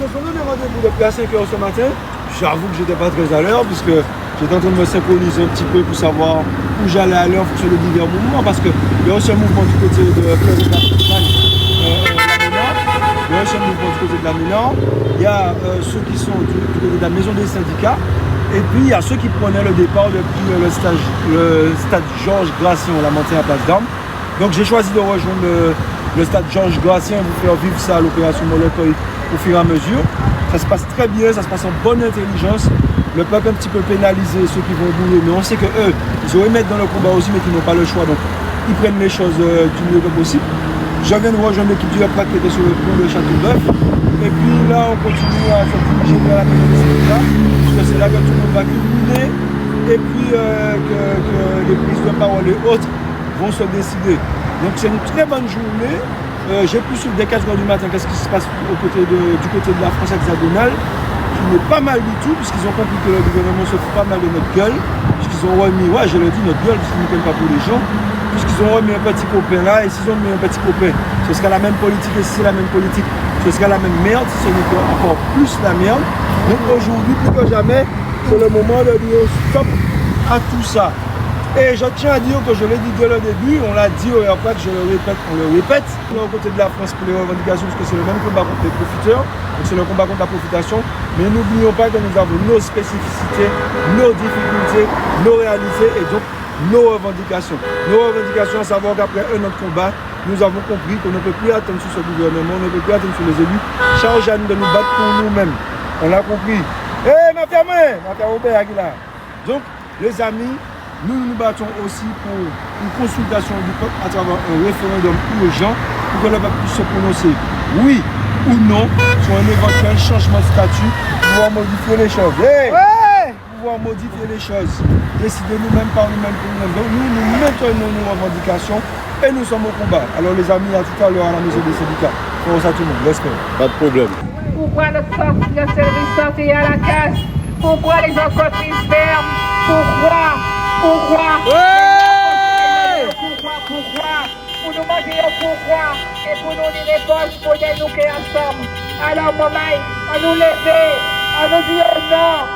qu'on a donné rendez-vous depuis à 5 h ce matin. J'avoue que j'étais pas très à l'heure puisque j'étais en train de me synchroniser un petit peu pour savoir où j'allais aller en fonction des divers mouvements parce qu'il y a aussi un mouvement du côté de la il y a aussi un mouvement du côté de la Ménard. Il y a ceux qui sont du côté de la maison des syndicats. Et puis il y a ceux qui prenaient le départ depuis le stade Georges Gratien, on l'a monté à Place d'Armes. Donc j'ai choisi de rejoindre le stade Georges Gratien, vous faire vivre ça à l'opération Molotov au fur et à mesure. Ça se passe très bien, ça se passe en bonne intelligence. Le peuple un petit peu pénalisé, ceux qui vont bouler, mais on sait qu'eux, ils auraient mettre dans le combat aussi, mais qu'ils n'ont pas le choix. Donc ils prennent les choses du mieux que possible. Je viens de rejoindre l'équipe du Heprat qui était sur le pont de Châteauneuf. Et puis là, on continue à se diriger vers la maison des syndicats, parce que c'est là que tout le monde va culminer. Et puis que les prises de parole et autres vont se décider. Donc c'est une très bonne journée. J'ai pu suivre dès 4 h du matin qu'est-ce qui se passe du côté de la France hexagonale, qui n'est pas mal du tout, puisqu'ils ont compris que le gouvernement se fout pas mal de notre gueule, puisqu'ils ont remis, ouais je le dis, notre gueule, parce qu'ils ne tiennent pas pour les gens, puisqu'ils ont remis un petit copain là, et s'ils ont mis un petit copain, ce sera la même politique, et si c'est la même politique, ce sera la même merde, si ce n'est encore plus la merde. Donc aujourd'hui, plus que jamais, c'est le moment de dire stop à tout ça. Et je tiens à dire que je l'ai dit dès le début, on l'a dit au RPAC, je le répète, on le répète. On est aux côtés de la France pour les revendications, parce que c'est le même combat contre les profiteurs, donc c'est le combat contre la profitation. Mais n'oublions pas que nous avons nos spécificités, nos difficultés, nos réalités et donc nos revendications. Nos revendications, à savoir qu'après un autre combat, nous avons compris qu'on ne peut plus attendre sur ce gouvernement, on ne peut plus attendre sur les élus. Charge à nous de nous battre pour nous-mêmes. On l'a compris. Hé, ma fermée, Robert Aguilar. Donc, les amis, nous nous battons aussi pour une consultation du peuple à travers un référendum urgent pour que le peuple puisse se prononcer oui ou non sur un éventuel changement de statut pour pouvoir modifier les choses. Hey, ouais, pour pouvoir modifier les choses. Décider nous-mêmes par nous-mêmes pour nous-mêmes. Donc nous maintenons nos revendications et nous sommes au combat. Alors les amis, à tout à l'heure à la maison des syndicats. Force à tout le monde. Respect. Pas de problème. Pourquoi le service santé à la casse? Pourquoi les entreprises ferment? Pourquoi? Ouais! Pourquoi? Pour nous demander pourquoi et pour nous des réponses pour nous qui ensemble. Alors, maman, on nous lever, on nous dit non.